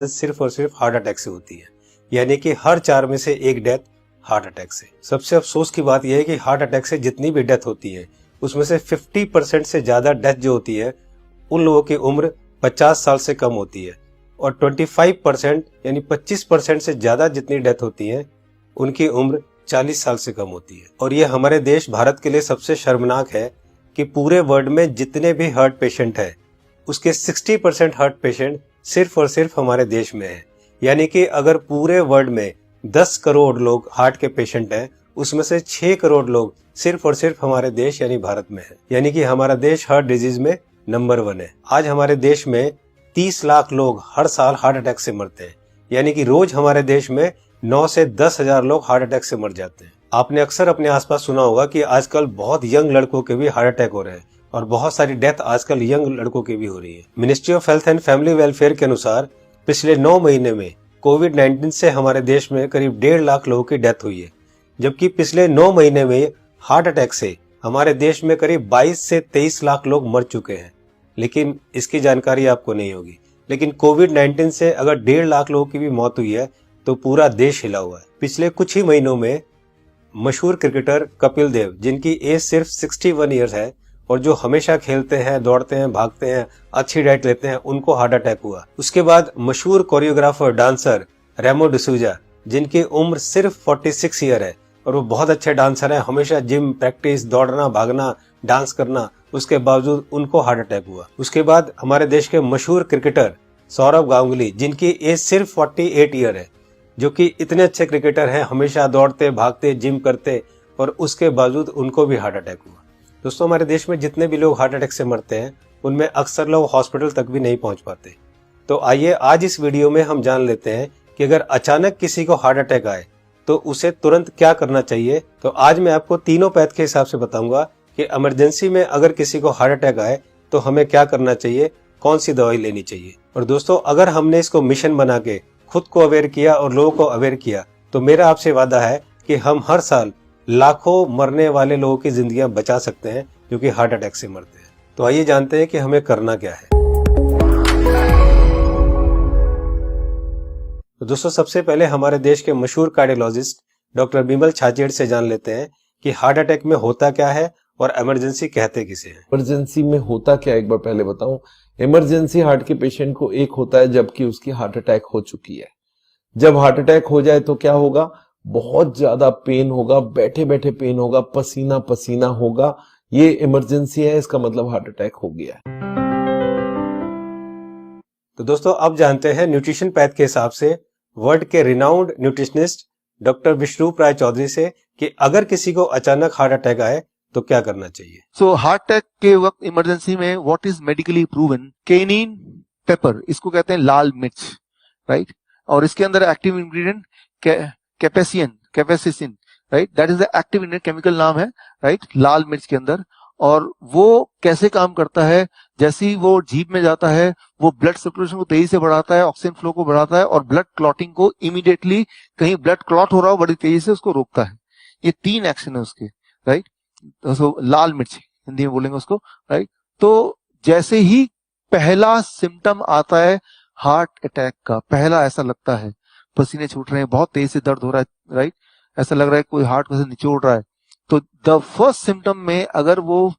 सिर्फ और सिर्फ हार्ट अटैक से होती है, यानी कि हर 4 में से 1 डेथ हार्ट अटैक से। सबसे अफसोस की बात यह है कि हार्ट अटैक से जितनी भी डेथ होती है उसमें से 50% से ज्यादा डेथ जो होती है उन लोगों की उम्र 50 साल से कम होती है, और 25% यानी 25% से ज्यादा जितनी डेथ होती है उनकी उम्र 40 साल से कम होती है। और ये हमारे देश भारत के लिए सबसे शर्मनाक है कि पूरे वर्ल्ड में जितने भी हार्ट पेशेंट है उसके 60% हार्ट पेशेंट सिर्फ और सिर्फ हमारे देश में है। यानी कि अगर पूरे वर्ल्ड में 10 करोड़ लोग हार्ट के पेशेंट हैं उसमें से 6 करोड़ लोग सिर्फ और सिर्फ हमारे देश यानी भारत में है। यानी कि हमारा देश हार्ट डिजीज में नंबर 1 है। आज हमारे देश में 30 लाख लोग हर साल हार्ट अटैक से मरते हैं, यानी कि रोज हमारे देश में 9 से 10 हजार लोग हार्ट अटैक से मर जाते हैं। आपने अक्सर अपने आसपास सुना होगा कि आजकल बहुत यंग लड़कों के भी हार्ट अटैक हो रहे हैं और बहुत सारी डेथ आजकल यंग लड़कों की भी हो रही है। Ministry of health and family welfare के अनुसार पिछले 9 महीने में कोविड-19 से हमारे देश में करीब 1.5 लाख लोगों की डेथ हुई है, जबकि पिछले 9 महीने में हार्ट अटैक से हमारे देश में करीब 22 से 23 लाख लोग मर चुके हैं। लेकिन इसकी जानकारी आपको नहीं होगी, लेकिन कोविड-19 से अगर 1.5 लाख लोगों की भी मौत हुई है तो पूरा देश हिला हुआ है। पिछले कुछ ही महीनों में मशहूर क्रिकेटर कपिल देव, जिनकी एज सिर्फ 61 ईयर्स है और जो हमेशा खेलते हैं, दौड़ते हैं, भागते हैं, अच्छी डाइट लेते हैं, उनको हार्ट अटैक हुआ। उसके बाद मशहूर कोरियोग्राफर डांसर रेमो डिसूजा, जिनकी उम्र सिर्फ 46 ईयर है और वो बहुत अच्छे डांसर हैं, हमेशा जिम, प्रैक्टिस, दौड़ना, भागना, डांस करना, उसके बावजूद उनको हार्ट अटैक हुआ। उसके बाद हमारे देश के मशहूर क्रिकेटर सौरव गांगुली, जिनकी एज सिर्फ 48 ईयर है, जो कि इतने अच्छे क्रिकेटर हैं, हमेशा दौड़ते, भागते, जिम करते, और उसके बावजूद उनको भी हार्ट अटैक हुआ। दोस्तों, हमारे देश में जितने भी लोग हार्ट अटैक से मरते हैं उनमें अक्सर लोग हॉस्पिटल तक भी नहीं पहुंच पाते। तो आइए आज इस वीडियो में हम जान लेते हैं कि अगर अचानक किसी को हार्ट अटैक आए तो उसे तुरंत क्या करना चाहिए। तो आज मैं आपको तीनों पैथ के हिसाब से बताऊंगा कि इमरजेंसी में अगर किसी को हार्ट अटैक आए तो हमें क्या करना चाहिए, कौन सी दवाई लेनी चाहिए। और दोस्तों, अगर हमने इसको मिशन बना के खुद को अवेयर किया और लोगों को अवेयर किया तो मेरा आपसे वादा है कि हम हर साल लाखों मरने वाले लोगों की जिंदगियां बचा सकते हैं जो कि हार्ट अटैक से मरते हैं। तो आइए जानते हैं कि हमें करना क्या है। तो दोस्तों, सबसे पहले हमारे देश के मशहूर कार्डियोलॉजिस्ट डॉक्टर बिमल छाजेड़ से जान लेते हैं कि हार्ट अटैक में होता क्या है और इमरजेंसी कहते किसे हैं। इमरजेंसी में होता क्या, एक बार पहले बताऊं। इमरजेंसी हार्ट के पेशेंट को एक होता है जबकि उसकी हार्ट अटैक हो चुकी है। जब हार्ट अटैक हो जाए तो क्या होगा, बहुत ज्यादा पेन होगा, बैठे बैठे पेन होगा, पसीना पसीना होगा, ये इमरजेंसी है, इसका मतलब हार्ट अटैक हो गया है। तो दोस्तों, अब जानते हैं न्यूट्रिशन पैथ के हिसाब से वर्ल्ड के रिनाउंड न्यूट्रिशनिस्ट डॉक्टर विश्वरूप राय चौधरी से कि अगर किसी को अचानक हार्ट अटैक आए तो क्या करना चाहिए। सो हार्ट अटैक के वक्त इमरजेंसी में what is medically proven, cayenne pepper, इसको कहते हैं लाल मिर्च, राइट, और इसके अंदर active ingredient capsaicin, right, that is the active ingredient, chemical नाम है, राइट, लाल मिर्च के अंदर। और वो कैसे काम करता है, जैसे ही वो जीभ में जाता है वो ब्लड सर्कुलेशन को तेजी से बढ़ाता है, ऑक्सीजन फ्लो को बढ़ाता है और ब्लड क्लॉटिंग को इमीडिएटली, कहीं ब्लड क्लॉट हो रहा हो बड़ी तेजी से उसको रोकता है। ये 3 एक्शन है उसके, राइट। तो लाल मिर्च हिंदी में बोलेंगे उसको, राइट। तो जैसे ही पहला सिम्टम आता है हार्ट अटैक का, पहला ऐसा लगता है पसीने छूट रहे हैं, बहुत तेज से दर्द हो रहा है, राइट, ऐसा लग रहा है कोई हार्ट में से निचोड़ रहा है, तो द फर्स्ट सिम्टम में अगर वो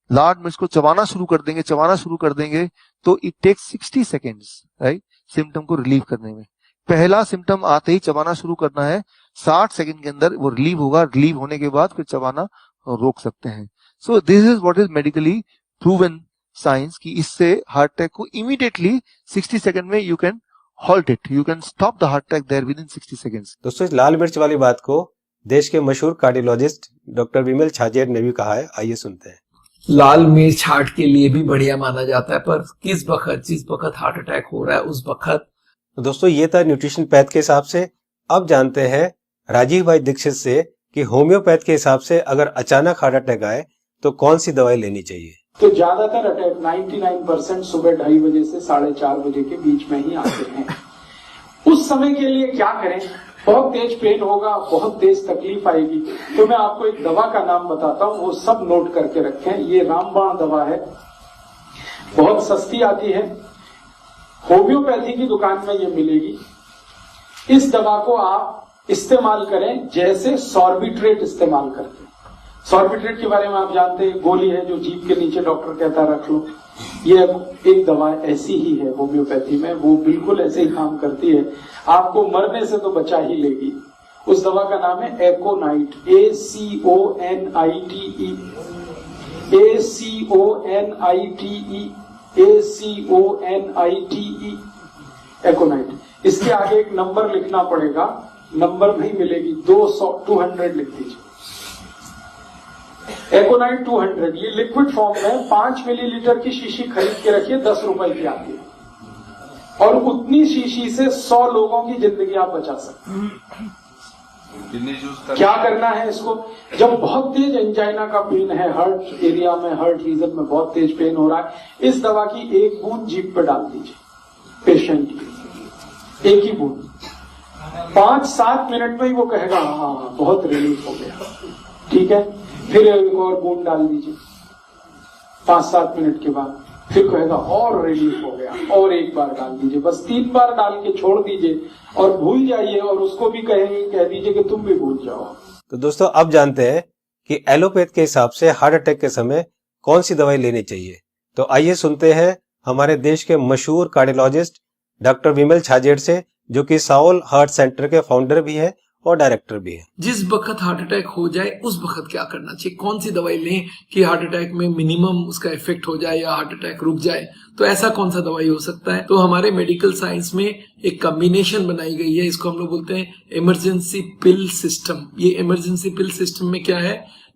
लाल मिर्च को चबाना शुरू कर देंगे तो it takes 60 seconds, right, symptom को रिलीव करने में। पहला सिम्टम आते ही चबाना शुरू करना है, 60 सेकेंड के अंदर वो रिलीव होगा, रिलीव होने के बाद फिर चबाना रोक सकते हैं। So this is what is medically proven science कि इससे हार्ट अटैक को इमीडिएटली 60 सेकेंड में you can halt it, you can stop the heart attack there within 60 seconds। दोस्तों, इस लाल मिर्च वाली बात को देश के मशहूर कार्डियोलॉजिस्ट डॉक्टर बिमल छाजेड़ ने भी कहा है, आइए सुनते हैं। लाल मिर्च हार्ट के लिए भी बढ़िया माना जाता है, पर जिस वक्त हार्ट अटैक हो रहा है उस वक्त। तो दोस्तों, ये था न्यूट्रिशन पैथ के हिसाब से। अब जानते हैं राजीव भाई दीक्षित से कि होम्योपैथ के हिसाब से अगर अचानक हार्ट अटैक आए तो कौन सी दवाई लेनी चाहिए। तो ज्यादातर अटैक 99% सुबह 2:30 बजे से 4:30 बजे के बीच में ही आते हैं। उस समय के लिए क्या करें, बहुत तेज पेन होगा, बहुत तेज तकलीफ आएगी, तो मैं आपको एक दवा का नाम बताता हूँ, वो सब नोट करके रखें। ये रामबाण दवा है, बहुत सस्ती आती है, होम्योपैथी की दुकान में ये मिलेगी। इस दवा को आप इस्तेमाल करें जैसे सॉर्बिट्रेट इस्तेमाल करते हैं। सॉर्बिट्रेट के बारे में आप जानते हैं, गोली है जो जीभ के नीचे डॉक्टर कहता है रख लो। ये एक दवा ऐसी ही है होम्योपैथी में, वो बिल्कुल ऐसे ही काम करती है, आपको मरने से तो बचा ही लेगी। उस दवा का नाम है एकोनाइट, ACONITE, ACONITE, एकोनाइट। इसके आगे एक नंबर लिखना पड़ेगा, नंबर नहीं मिलेगी, 200 लिख दीजिए। एकोनाइट 200, ये लिक्विड फॉर्म में 5 मिलीलीटर की शीशी खरीद के रखिए, 10 रुपए की आती है, और उतनी शीशी से 100 लोगों की जिंदगी आप बचा सकते हैं। क्या करना है इसको? जब बहुत तेज एंजाइना का पेन है, हार्ट एरिया में, हार्ट रीजन में बहुत तेज पेन हो रहा है, इस दवा की एक बूंद जीभ पे डाल दीजिए पेशेंट की, एक ही बूंद। 5-7 मिनट में ही वो कहेगा हाँ बहुत रिलीफ हो गया, ठीक है। फिर एक और बूंद डाल दीजिए 5-7 मिनट के बाद, फिर कहेगा और रिलीफ हो गया, और एक बार डाल दीजिए। बस 3 बार डाल के छोड़ दीजिए और भूल जाइए, और उसको भी कह दीजिए कि तुम भी भूल जाओ। तो दोस्तों अब जानते हैं कि एलोपैथ के हिसाब से हार्ट अटैक के समय कौन सी दवाई लेनी चाहिए। तो आइए सुनते हैं हमारे देश के मशहूर कार्डियोलॉजिस्ट डॉक्टर विमल छाजेड़ से, जो कि साउल हार्ट सेंटर के फाउंडर भी है और डायरेक्टर भी है। जिस वक्त हार्ट अटैक हो जाए उस वक्त क्या करना चाहिए, कौन सी दवाई लें कि हार्ट अटैक में मिनिमम उसका इफेक्ट हो जाए या हार्ट अटैक रुक जाए, तो ऐसा कौन सा दवाई हो सकता है। तो हमारे मेडिकल साइंस में एक कॉम्बिनेशन बनाई गई है, इसको हम लोग बोलते हैं इमरजेंसी पिल सिस्टम। ये इमरजेंसी पिल सिस्टम में क्या है,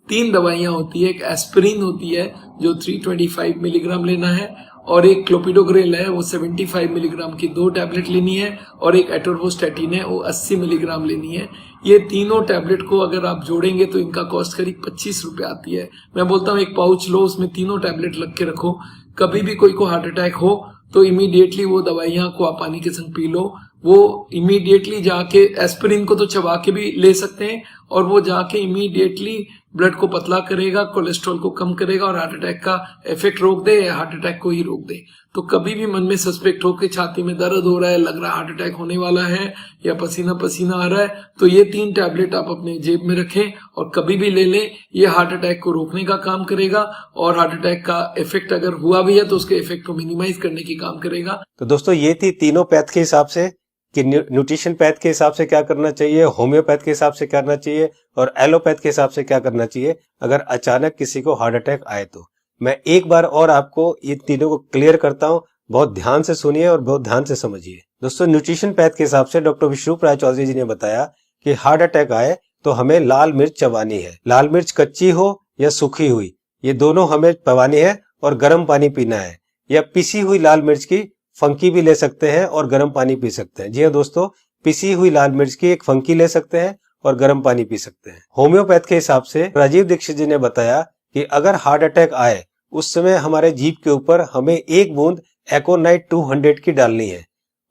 3 दवाइयां होती है। एक एस्पिरिन होती है जो 325 मिलीग्राम लेना है, और एक क्लोपिडोग्रेल है वो 75 मिलीग्राम की 2 टैबलेट लेनी है, और एक एटोर्वोस्टैटिन है वो 80 मिलीग्राम लेनी है। ये तीनों टैबलेट को अगर आप जोड़ेंगे तो इनका कॉस्ट करीब 25 रुपए आती है। मैं बोलता हूँ एक पाउच लो, उसमें तीनों टैबलेट लग के रखो, कभी भी कोई को हार्ट अटैक हो तो इमीडिएटली वो दवाइयां को आप पानी के संग पी लो। वो इमीडिएटली जाके एस्पिरिन को तो चबा के भी ले सकते हैं, और वो जाके इमीडिएटली ब्लड को पतला करेगा, कोलेस्ट्रॉल को कम करेगा, और हार्ट अटैक का इफेक्ट रोक दे या हार्ट अटैक को ही रोक दे। तो कभी भी मन में सस्पेक्ट हो कि छाती में दर्द हो रहा है, लग रहा है हार्ट अटैक होने वाला है, या पसीना पसीना आ रहा है, तो ये 3 टैबलेट आप अपने जेब में रखें और कभी भी ले लें। ये हार्ट अटैक को रोकने का काम करेगा, और हार्ट अटैक का इफेक्ट अगर हुआ भी है तो उसके इफेक्ट को मिनिमाइज करने की काम करेगा। तो दोस्तों ये थी तीनों पैथ के हिसाब से कि न्यूट्रिशन पैथ के हिसाब से क्या करना चाहिए, होम्योपैथ के हिसाब से क्या करना चाहिए, और एलोपैथ के हिसाब से क्या करना चाहिए अगर अचानक किसी को हार्ट अटैक आए तो। मैं एक बार और आपको ये तीनों को क्लियर करता हूं, बहुत ध्यान से सुनिए और बहुत ध्यान से समझिए। दोस्तों न्यूट्रिशन पैथ के हिसाब से डॉक्टर विश्वरूप राय चौधरी जी ने बताया कि हार्ट अटैक आए तो हमें लाल मिर्च चबानी है। लाल मिर्च कच्ची हो या सूखी हुई, ये दोनों हमें चबानी है, और गर्म पानी पीना है। या पिसी हुई लाल मिर्च की फंकी भी ले सकते हैं और गर्म पानी पी सकते हैं। जी हाँ दोस्तों, पिसी हुई लाल मिर्च की एक फंकी ले सकते हैं और गर्म पानी पी सकते हैं। होम्योपैथ के हिसाब से राजीव दीक्षित जी ने बताया कि अगर हार्ट अटैक आए उस समय हमारे जीभ के ऊपर हमें 1 बूंद एकोनाइट 200 की डालनी है,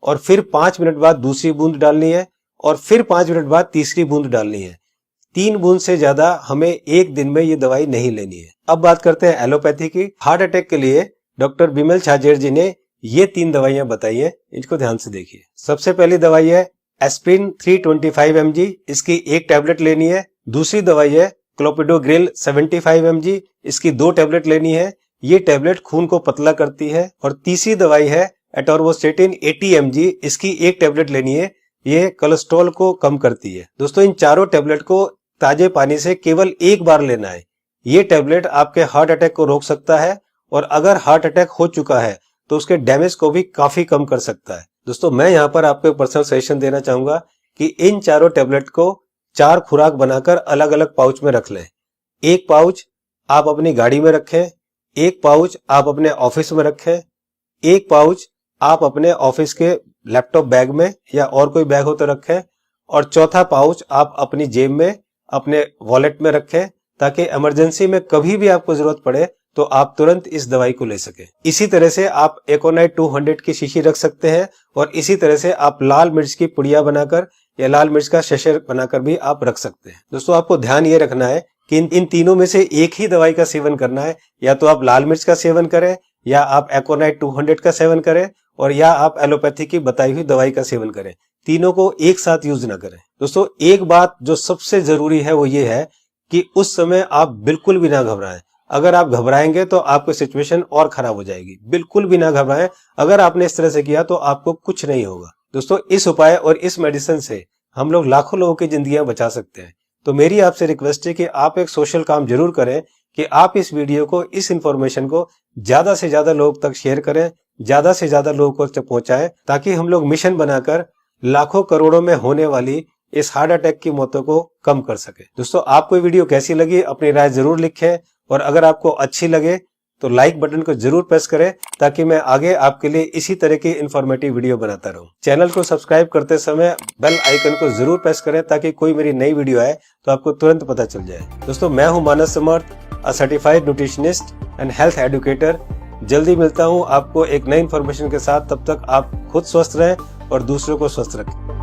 और फिर 5 मिनट बाद दूसरी बूंद डालनी है, और फिर 5 मिनट बाद तीसरी बूंद डालनी है। 3 बूंद से ज्यादा हमें एक दिन में ये दवाई नहीं लेनी है। अब बात करते हैं एलोपैथी की। हार्ट अटैक के लिए डॉक्टर विमल छाजेड़ जी ने ये 3 दवाइयां बताई है, इनको ध्यान से देखिए। सबसे पहली दवाई है एस्पिरिन 325 mg, इसकी 1 टैबलेट लेनी है। दूसरी दवाई है क्लोपिडोग्रेल 75 mg, इसकी 2 टैबलेट लेनी है। ये टैबलेट खून को पतला करती है। और तीसरी दवाई है एटोर्वोस्टैटिन 80 mg, इसकी 1 टैबलेट लेनी है। ये कोलेस्ट्रॉल को कम करती है। दोस्तों इन चारों टैबलेट को ताजे पानी से केवल 1 बार लेना है। ये टैबलेट आपके हार्ट अटैक को रोक सकता है, और अगर हार्ट अटैक हो चुका है तो उसके डैमेज को भी काफी कम कर सकता है। दोस्तों मैं यहाँ पर आपको एक पर्सनल सजेशन देना चाहूंगा कि इन चारों टैबलेट को 4 खुराक बनाकर अलग अलग पाउच में रख लें। 1 पाउच आप अपनी गाड़ी में रखें, 1 पाउच आप अपने ऑफिस में रखें, 1 पाउच आप अपने ऑफिस के लैपटॉप बैग में या और कोई बैग हो तो रखें, और चौथा पाउच आप अपनी जेब में अपने वॉलेट में रखें, ताकि इमरजेंसी में कभी भी आपको जरूरत पड़े तो आप तुरंत इस दवाई को ले सके। इसी तरह से आप एकोनाइट 200 की शीशी रख सकते हैं, और इसी तरह से आप लाल मिर्च की पुड़िया बनाकर या लाल मिर्च का शशे बनाकर भी आप रख सकते हैं। दोस्तों आपको ध्यान ये रखना है कि इन तीनों में से एक ही दवाई का सेवन करना है। या तो आप लाल मिर्च का सेवन करें, या आप एकोनाइट 200 का सेवन करें, और या आप एलोपैथी की बताई हुई दवाई का सेवन करें। तीनों को एक साथ यूज ना करें। दोस्तों, एक बात जो सबसे जरूरी है वो ये है कि उस समय आप बिल्कुल भी ना घबराएं। अगर आप घबराएंगे तो आपकी सिचुएशन और खराब हो जाएगी। बिल्कुल भी ना घबराएं। अगर आपने इस तरह से किया तो आपको कुछ नहीं होगा। दोस्तों, इस उपाय और इस मेडिसिन से हम लोग लाखों लोगों की जिंदगियां बचा सकते हैं। तो मेरी आपसे रिक्वेस्ट है कि आप एक सोशल काम जरूर करें कि आप इस वीडियो को, इस इंफॉर्मेशन को ज्यादा से ज्यादा लोग तक शेयर करें, ज्यादा से ज्यादा लोगों को पहुंचाएं, ताकि हम लोग मिशन बनाकर लाखों करोड़ों में होने वाली इस हार्ट अटैक की मौतों को कम कर सके। दोस्तों, आपको ये वीडियो कैसी लगी अपनी राय जरूर लिखें, और अगर आपको अच्छी लगे तो लाइक बटन को जरूर प्रेस करें, ताकि मैं आगे आपके लिए इसी तरह की इंफॉर्मेटिव वीडियो बनाता रहूं। चैनल को सब्सक्राइब करते समय बेल आइकन को जरूर प्रेस करें, ताकि कोई मेरी नई वीडियो आए तो आपको तुरंत पता चल जाए। दोस्तों, मैं हूं Manas Samarth, a certified nutritionist and health educator. जल्दी मिलता हूं आपको एक नई इंफॉर्मेशन के साथ। तब तक आप खुद स्वस्थ रहें और दूसरों को स्वस्थ रखें।